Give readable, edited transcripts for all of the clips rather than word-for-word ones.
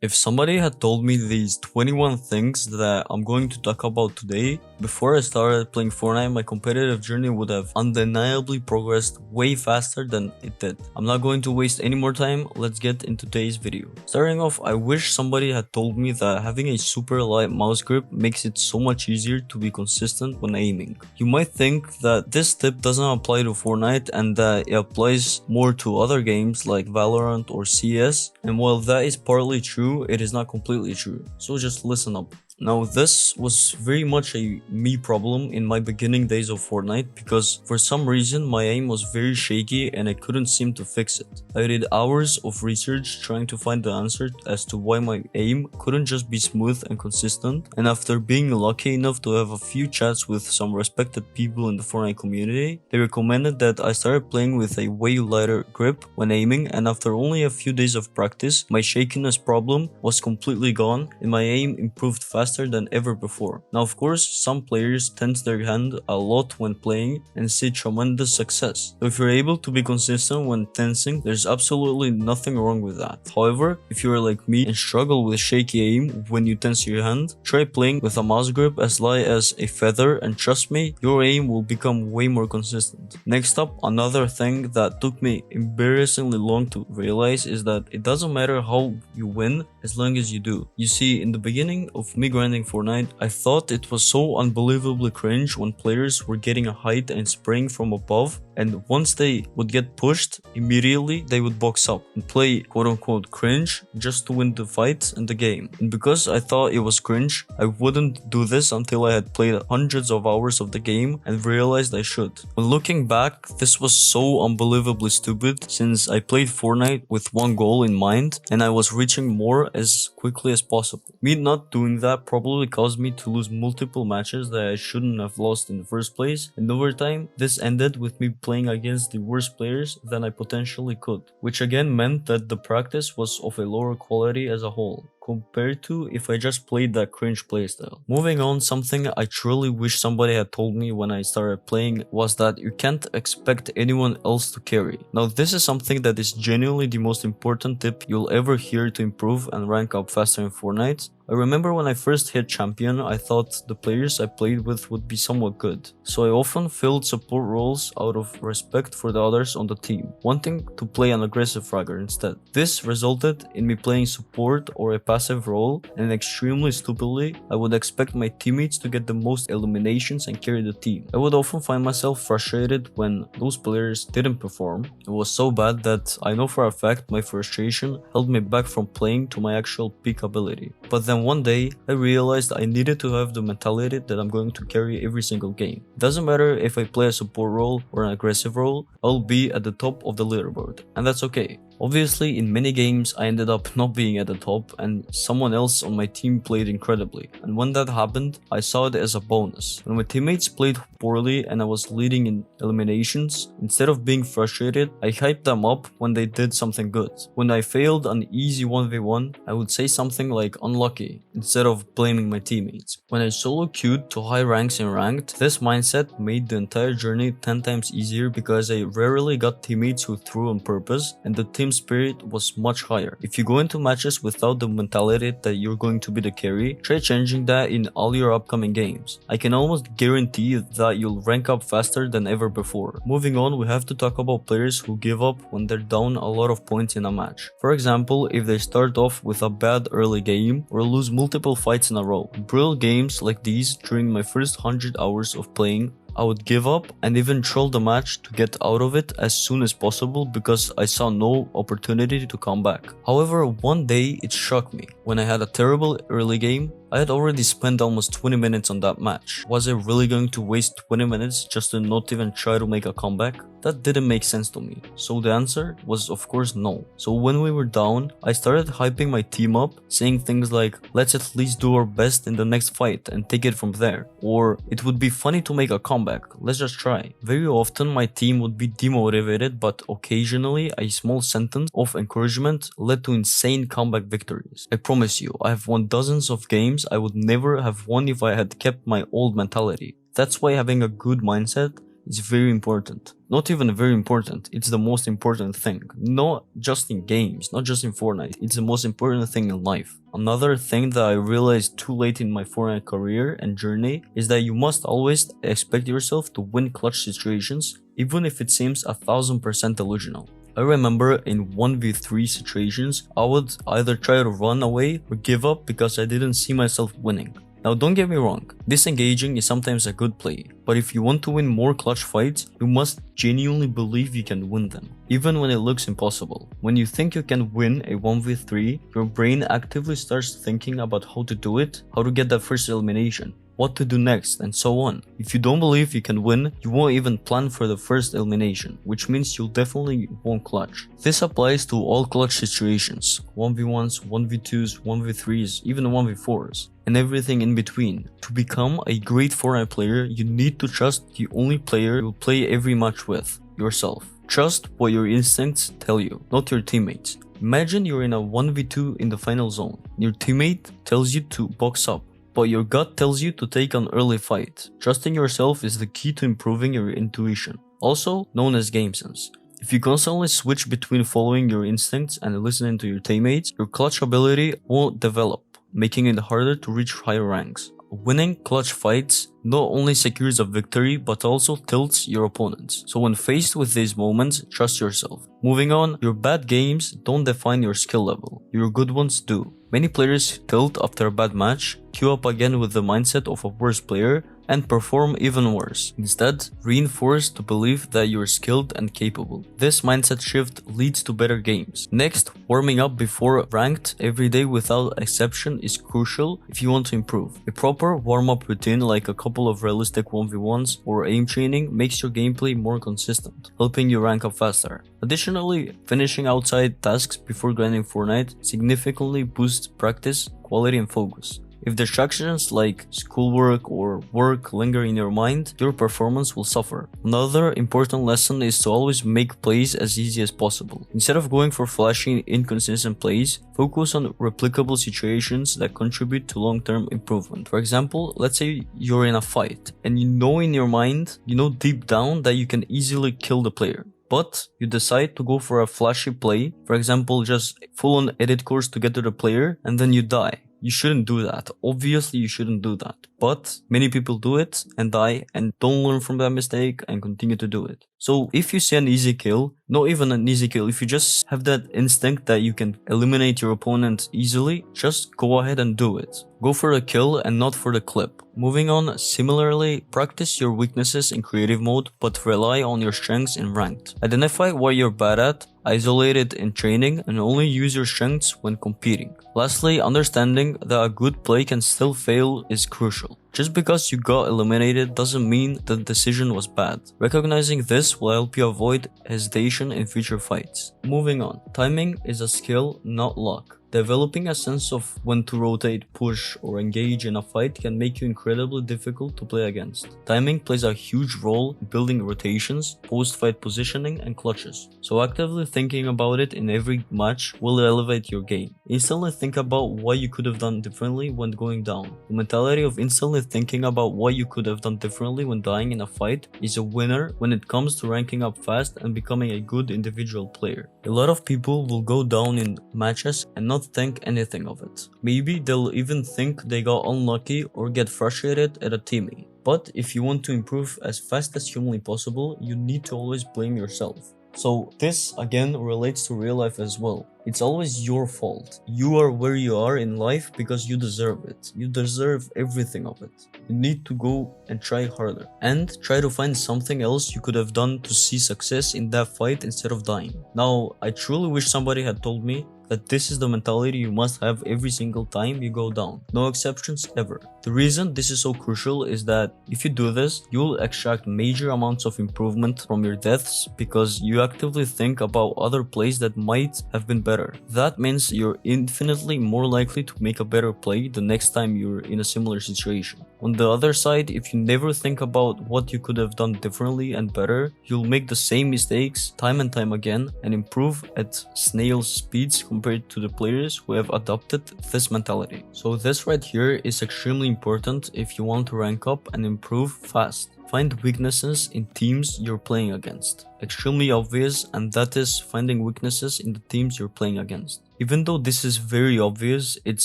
If somebody had told me these 21 things that I'm going to talk about today, before I started playing Fortnite, my competitive journey would have undeniably progressed way faster than it did. I'm not going to waste any more time, let's get into today's video. Starting off, I wish somebody had told me that having a super light mouse grip makes it so much easier to be consistent when aiming. You might think that this tip doesn't apply to Fortnite and that it applies more to other games like Valorant or CS, and while that is partly true, it is not completely true, so just listen up. Now, this was very much a me problem in my beginning days of Fortnite because for some reason my aim was very shaky and I couldn't seem to fix it. I did hours of research trying to find the answer as to why my aim couldn't just be smooth and consistent, and after being lucky enough to have a few chats with some respected people in the Fortnite community, they recommended that I started playing with a way lighter grip when aiming, and after only a few days of practice, my shakiness problem was completely gone and my aim improved faster than ever before. Now, of course, some players tense their hand a lot when playing and see tremendous success. So if you're able to be consistent when tensing, there's absolutely nothing wrong with that. However, if you are like me and struggle with shaky aim when you tense your hand, try playing with a mouse grip as light as a feather and trust me, your aim will become way more consistent. Next up, another thing that took me embarrassingly long to realize is that it doesn't matter how you win as long as you do. You see, in the beginning of me grinding Fortnite, I thought it was so unbelievably cringe when players were getting a height and spraying from above, and once they would get pushed, immediately they would box up and play quote-unquote cringe just to win the fight and the game. And because I thought it was cringe, I wouldn't do this until I had played hundreds of hours of the game and realized I should. When looking back, this was so unbelievably stupid since I played Fortnite with one goal in mind and I was reaching more as quickly as possible. Me not doing that probably caused me to lose multiple matches that I shouldn't have lost in the first place, and over time, this ended with me playing against the worst players than I potentially could, which again meant that the practice was of a lower quality as a whole, compared to if I just played that cringe playstyle. Moving on, something I truly wish somebody had told me when I started playing was that you can't expect anyone else to carry. Now, this is something that is genuinely the most important tip you'll ever hear to improve and rank up faster in Fortnite. I remember when I first hit champion, I thought the players I played with would be somewhat good, so I often filled support roles out of respect for the others on the team, wanting to play an aggressive fragger instead. This resulted in me playing support or a passive role, and extremely stupidly, I would expect my teammates to get the most eliminations and carry the team. I would often find myself frustrated when those players didn't perform. It was so bad that I know for a fact my frustration held me back from playing to my actual peak ability. But then one day, I realized I needed to have the mentality that I'm going to carry every single game. It doesn't matter if I play a support role or an aggressive role, I'll be at the top of the leaderboard, and that's okay. Obviously, in many games, I ended up not being at the top and someone else on my team played incredibly, and when that happened, I saw it as a bonus. When my teammates played poorly and I was leading in eliminations, instead of being frustrated, I hyped them up when they did something good. When I failed an easy 1v1, I would say something like unlucky, instead of blaming my teammates. When I solo queued to high ranks in ranked, this mindset made the entire journey 10 times easier because I rarely got teammates who threw on purpose, and the team spirit was much higher. If you go into matches without the mentality that you're going to be the carry, try changing that in all your upcoming games. I can almost guarantee that you'll rank up faster than ever before. Moving on, we have to talk about players who give up when they're down a lot of points in a match. For example, if they start off with a bad early game or lose multiple fights in a row. Brutal games like these during my first 100 hours of playing, I would give up and even troll the match to get out of it as soon as possible because I saw no opportunity to come back. However, one day it shocked me. When I had a terrible early game, I had already spent almost 20 minutes on that match. Was I really going to waste 20 minutes just to not even try to make a comeback? That didn't make sense to me. So the answer was of course no. So when we were down, I started hyping my team up, saying things like, let's at least do our best in the next fight and take it from there. Or, it would be funny to make a comeback, let's just try. Very often my team would be demotivated, but occasionally a small sentence of encouragement led to insane comeback victories. I promise you, I have won dozens of games I would never have won if I had kept my old mentality. That's why having a good mindset is very important. Not even very important, it's the most important thing. Not just in games, not just in Fortnite, it's the most important thing in life. Another thing that I realized too late in my Fortnite career and journey is that you must always expect yourself to win clutch situations, even if it seems 1000% delusional. I remember in 1v3 situations, I would either try to run away or give up because I didn't see myself winning. Now don't get me wrong, disengaging is sometimes a good play, but if you want to win more clutch fights, you must genuinely believe you can win them, even when it looks impossible. When you think you can win a 1v3, your brain actively starts thinking about how to do it, how to get that first elimination, what to do next, and so on. If you don't believe you can win, you won't even plan for the first elimination, which means you'll definitely won't clutch. This applies to all clutch situations, 1v1s, 1v2s, 1v3s, even 1v4s, and everything in between. To become a great Fortnite player, you need to trust the only player you'll play every match with, yourself. Trust what your instincts tell you, not your teammates. Imagine you're in a 1v2 in the final zone. Your teammate tells you to box up, but your gut tells you to take an early fight. Trusting yourself is the key to improving your intuition, also known as game sense. If you constantly switch between following your instincts and listening to your teammates, your clutch ability won't develop, making it harder to reach higher ranks. Winning clutch fights not only secures a victory but also tilts your opponents. So when faced with these moments, trust yourself. Moving on, your bad games don't define your skill level, your good ones do. Many players tilt after a bad match, queue up again with the mindset of a worse player, and perform even worse. Instead, reinforce the belief that you're skilled and capable. This mindset shift leads to better games. Next, warming up before ranked every day without exception is crucial if you want to improve. A proper warm-up routine like a couple of realistic 1v1s or aim training makes your gameplay more consistent, helping you rank up faster. Additionally, finishing outside tasks before grinding Fortnite significantly boosts practice, quality, and focus. If distractions like schoolwork or work linger in your mind, your performance will suffer. Another important lesson is to always make plays as easy as possible. Instead of going for flashy, inconsistent plays, focus on replicable situations that contribute to long-term improvement. For example, let's say you're in a fight, and you know in your mind, you know deep down that you can easily kill the player. But you decide to go for a flashy play, for example, just full-on edit course to get to the player, and then you die. You shouldn't do that. Obviously, you shouldn't do that. But many people do it and die and don't learn from that mistake and continue to do it. So if you see an easy kill, not even an easy kill, if you just have that instinct that you can eliminate your opponent easily, just go ahead and do it. Go for the kill and not for the clip. Moving on, similarly, practice your weaknesses in creative mode but rely on your strengths in ranked. Identify what you're bad at, isolate it in training, and only use your strengths when competing. Lastly, understanding that a good play can still fail is crucial. Just because you got eliminated doesn't mean the decision was bad. Recognizing this will help you avoid hesitation in future fights. Moving on, timing is a skill, not luck. Developing a sense of when to rotate, push, or engage in a fight can make you incredibly difficult to play against. Timing plays a huge role in building rotations, post-fight positioning, and clutches. So actively thinking about it in every match will elevate your game. Instantly think about what you could have done differently when going down. The mentality of instantly thinking about what you could have done differently when dying in a fight is a winner when it comes to ranking up fast and becoming a good individual player. A lot of people will go down in matches and not think anything of it. Maybe they'll even think they got unlucky or get frustrated at a teammate. But if you want to improve as fast as humanly possible, you need to always blame yourself. So this again relates to real life as well. It's always your fault. You are where you are in life because you deserve it. You deserve everything of it. You need to go and try harder. And try to find something else you could have done to see success in that fight instead of dying. Now, I truly wish somebody had told me that this is the mentality you must have every single time you go down. No exceptions ever. The reason this is so crucial is that if you do this, you'll extract major amounts of improvement from your deaths because you actively think about other plays that might have been better. That means you're infinitely more likely to make a better play the next time you're in a similar situation. On the other side, if you never think about what you could have done differently and better, you'll make the same mistakes time and time again and improve at snail's speeds compared to the players who have adopted this mentality. So this right here is extremely important if you want to rank up and improve fast. Find weaknesses in teams you're playing against. Extremely obvious, and that is finding weaknesses in the teams you're playing against. Even though this is very obvious, it's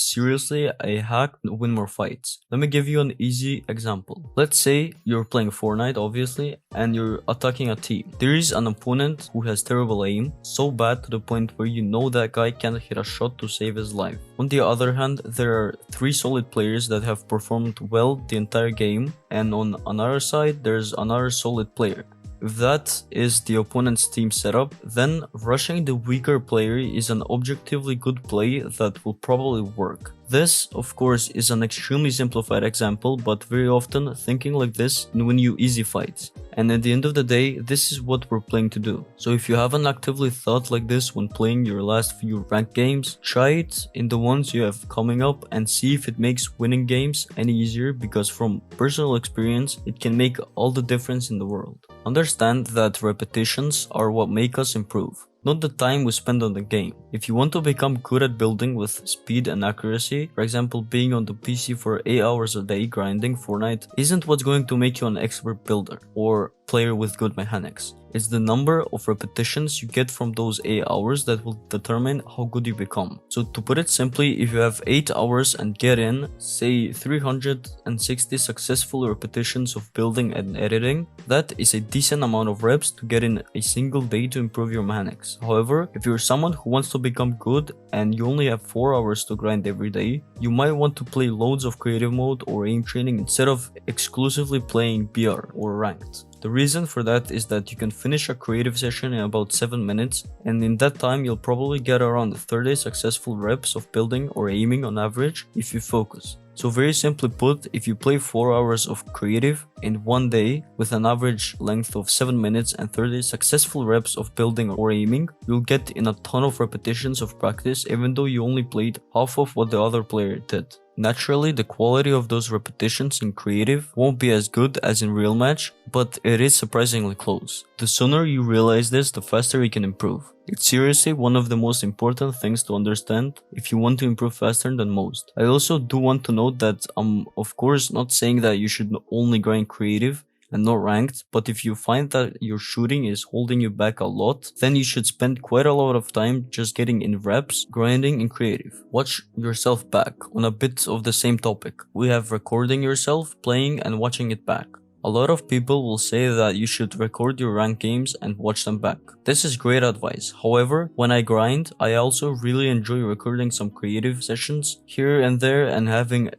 seriously a hack to win more fights. Let me give you an easy example. Let's say you're playing Fortnite, obviously, and you're attacking a team. There is an opponent who has terrible aim, so bad to the point where you know that guy can't hit a shot to save his life. On the other hand, there are 3 solid players that have performed well the entire game, and on another side, there's another solid player. If that is the opponent's team setup, then rushing the weaker player is an objectively good play that will probably work. This, of course, is an extremely simplified example, but very often thinking like this can win you easy fights. And at the end of the day, this is what we're playing to do. So if you haven't actively thought like this when playing your last few ranked games, try it in the ones you have coming up and see if it makes winning games any easier, because from personal experience, it can make all the difference in the world. Understand that repetitions are what make us improve, not the time we spend on the game. If you want to become good at building with speed and accuracy, for example being on the PC for 8 hours a day grinding Fortnite isn't what's going to make you an expert builder or player with good mechanics. It's the number of repetitions you get from those 8 hours that will determine how good you become. So to put it simply, if you have 8 hours and get in, say 360 successful repetitions of building and editing, that is a decent amount of reps to get in a single day to improve your mechanics. However, if you're someone who wants to become good and you only have 4 hours to grind every day, you might want to play loads of creative mode or aim training instead of exclusively playing BR or ranked. The reason for that is that you can finish a creative session in about 7 minutes, and in that time you'll probably get around 30 successful reps of building or aiming on average if you focus. So very simply put, if you play 4 hours of creative in one day with an average length of 7 minutes and 30 successful reps of building or aiming, you'll get in a ton of repetitions of practice even though you only played half of what the other player did. Naturally, the quality of those repetitions in creative won't be as good as in real match, but it is surprisingly close. The sooner you realize this, the faster you can improve. It's seriously one of the most important things to understand if you want to improve faster than most. I also do want to note that I'm of course not saying that you should only grind creative and not ranked, but if you find that your shooting is holding you back a lot, then you should spend quite a lot of time just getting in reps, grinding in creative. Watch yourself back on a bit of the same topic. We have recording yourself, playing and watching it back. A lot of people will say that you should record your ranked games and watch them back. This is great advice. However, when I grind, I also really enjoy recording some creative sessions here and there and having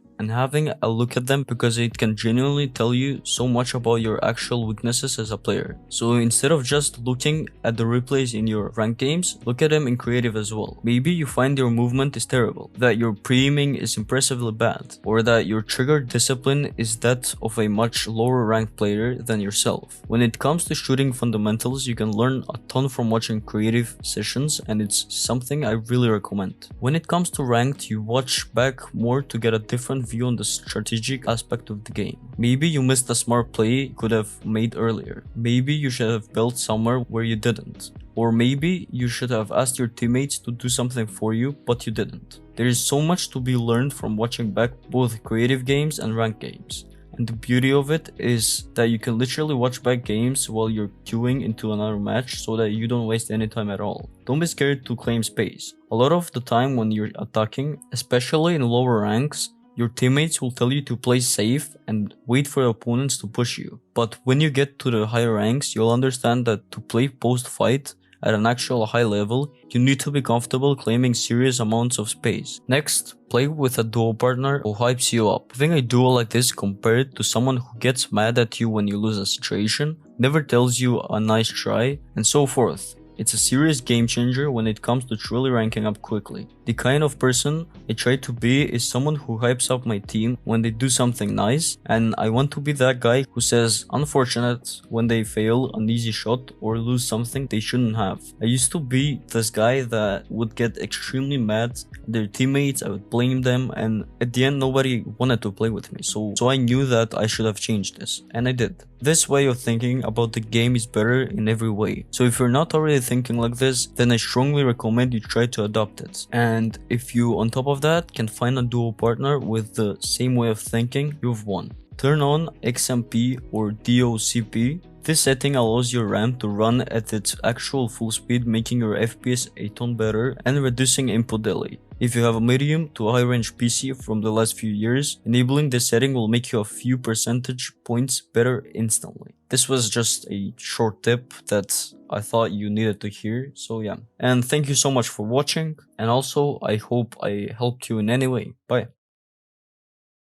a look at them, because it can genuinely tell you so much about your actual weaknesses as a player. So instead of just looking at the replays in your ranked games, look at them in creative as well. Maybe you find your movement is terrible, that your pre-aiming is impressively bad, or that your trigger discipline is that of a much lower ranked player than yourself. When it comes to shooting fundamentals, you can learn a ton from watching creative sessions, and it's something I really recommend. When it comes to ranked, you watch back more to get a different view on the strategic aspect of the game. Maybe you missed a smart play you could have made earlier. Maybe you should have built somewhere where you didn't. Or maybe you should have asked your teammates to do something for you, but you didn't. There is so much to be learned from watching back both creative games and ranked games. And the beauty of it is that you can literally watch back games while you're queuing into another match so that you don't waste any time at all. Don't be scared to claim space. A lot of the time when you're attacking, especially in lower ranks, your teammates will tell you to play safe and wait for opponents to push you. But when you get to the higher ranks, you'll understand that to play post-fight at an actual high level, you need to be comfortable claiming serious amounts of space. Next, play with a duo partner who hypes you up. Having a duo like this compared to someone who gets mad at you when you lose a situation, never tells you a nice try, and so forth. It's a serious game changer when it comes to truly ranking up quickly. The kind of person I try to be is someone who hypes up my team when they do something nice, and I want to be that guy who says unfortunate when they fail an easy shot or lose something they shouldn't have. I used to be this guy that would get extremely mad at their teammates, I would blame them, and at the end nobody wanted to play with me, so I knew that I should have changed this, and I did. This way of thinking about the game is better in every way, so if you're not already thinking like this, then I strongly recommend you try to adopt it. And if you on top of that can find a duo partner with the same way of thinking, you've won. Turn on XMP or DOCP. This setting allows your RAM to run at its actual full speed, making your FPS a ton better and reducing input delay. If you have a medium to high range PC from the last few years, enabling this setting will make you a few percentage points better instantly. This was just a short tip that I thought you needed to hear, so yeah. And thank you so much for watching, and also I hope I helped you in any way. Bye.